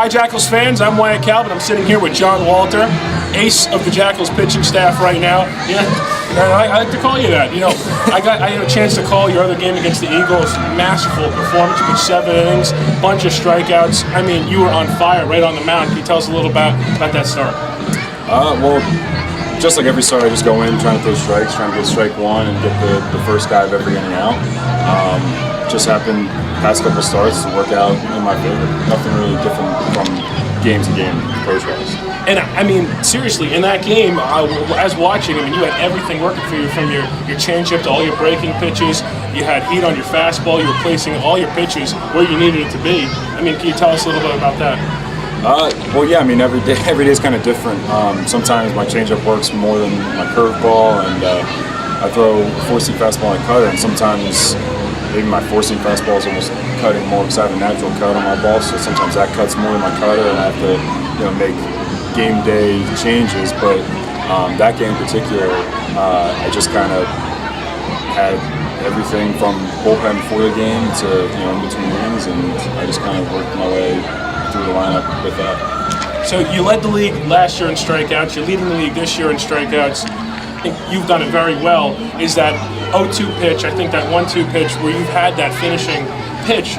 Hi, Jackals fans. I'm Wyatt Kalb, and I'm sitting here with John Walter, ace of the Jackals pitching staff right now. Yeah, I like to call you that. You know, I had a chance to call your other game against the Eagles. Masterful performance. You pitched 7 innings, bunch of strikeouts. I mean, you were on fire right on the mound. Can you tell us a little about that start? Well, just like every start, I just go in trying to throw strikes, trying to get strike one and get the first guy of every inning out. Just happened past couple starts to work out in my favor. Nothing really different from game to game approach-wise. And I mean, seriously, in that game, as watching, I mean, you had everything working for you, from your changeup to all your breaking pitches. You had heat on your fastball. You were placing all your pitches where you needed it to be. I mean, can you tell us a little bit about that? Well, yeah. I mean, every day is kind of different. Sometimes my changeup works more than my curveball, and I throw four-seam fastball and cutter, and sometimes maybe my four-seam fastball is almost cutting more because I have a natural cut on my ball, so sometimes that cuts more than my cutter, and I have to, make game day changes. But that game in particular, I just kind of had everything from bullpen before the game to in between innings, and I just kind of worked my way through the lineup with that. So you led the league last year in strikeouts. You're leading the league this year in strikeouts. I think you've done it very well. Is that 0-2 pitch? I think that 1-2 pitch where you've had that finishing pitch.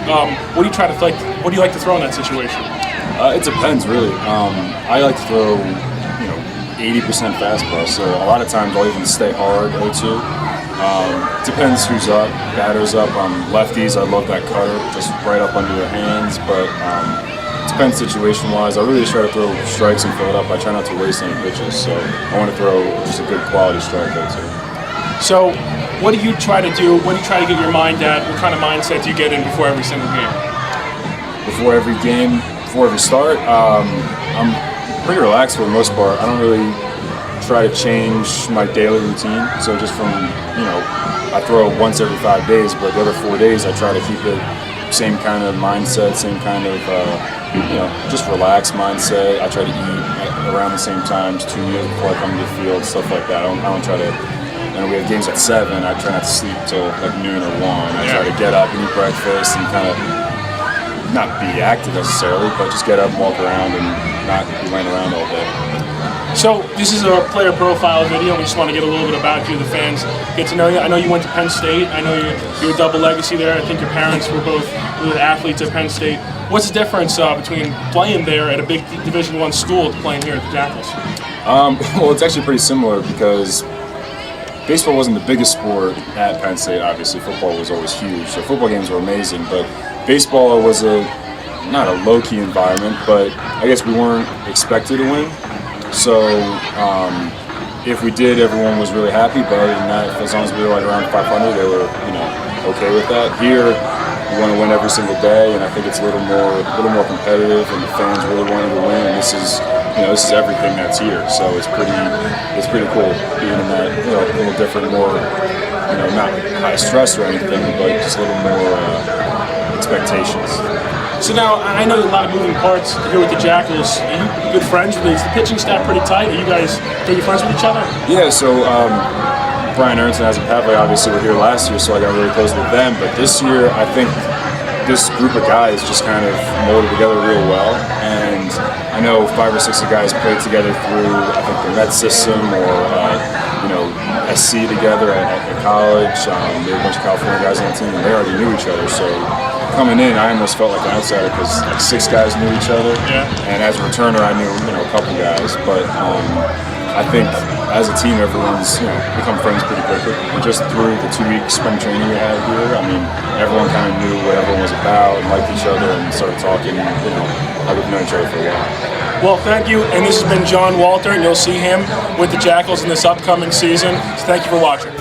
What do you like to throw in that situation? It depends, really. I like to throw 80% fastball. So a lot of times I'll even stay hard 0-2. Depends who's up. Batter's up. Lefties, I love that cutter, just right up under your hands. But depends situation-wise. I really just try to throw strikes and fill it up. I try not to waste any pitches, so I want to throw just a good quality strike there too. So, what do you try to do? What do you try to get your mind at? What kind of mindset do you get in before every single game? Before every game, before every start, I'm pretty relaxed for the most part. I don't really try to change my daily routine. So just from, I throw once every 5 days, but the other 4 days I try to keep it same kind of mindset, same kind of, just relaxed mindset. I try to eat around the same times, 2 meals before I come to the field, stuff like that. I don't try to, we have games at 7, I try not to sleep till like noon or 1. I try to get up and eat breakfast and kind of not be active necessarily, but just get up and walk around and not be laying around all day. So this is a player profile video. We just want to get a little bit about you, the fans get to know you. I know you went to Penn State. I know you're a double legacy there. I think your parents were both athletes at Penn State. What's the difference between playing there at a big Division I school to playing here at the Jackals? Well, it's actually pretty similar because baseball wasn't the biggest sport at Penn State, obviously. Football was always huge. So football games were amazing, but baseball was not a low-key environment, but I guess we weren't expected to win. So if we did, everyone was really happy. But other than that, as long as we were like around 500, they were okay with that. Here, we want to win every single day, and I think it's a little more competitive, and the fans really wanted to win. And this is everything that's here. So it's pretty cool being in that a little different, more not high stress or anything, but just a little more expectations. So now, I know a lot of moving parts here with the Jackals. Are you good friends with the pitching staff pretty tight? Are you friends with each other? Yeah, so Brian Ernst and Pavley obviously were here last year, so I got really close with them. But this year, I think this group of guys just kind of molded together real well. And I know 5 or 6 of guys played together through, I think, the Met system or, SC together at college. There were a bunch of California guys on the team, and they already knew each other. So coming in, I almost felt like an outsider because like 6 guys knew each other, and as a returner, I knew a couple guys. But I think as a team, everyone's become friends pretty quickly. And just through the 2-week spring training we had here, I mean, everyone kind of knew what everyone was about and liked each other and started talking. Like we've known each other for a while. Well, thank you, and this has been John Walter, and you'll see him with the Jackals in this upcoming season. So thank you for watching.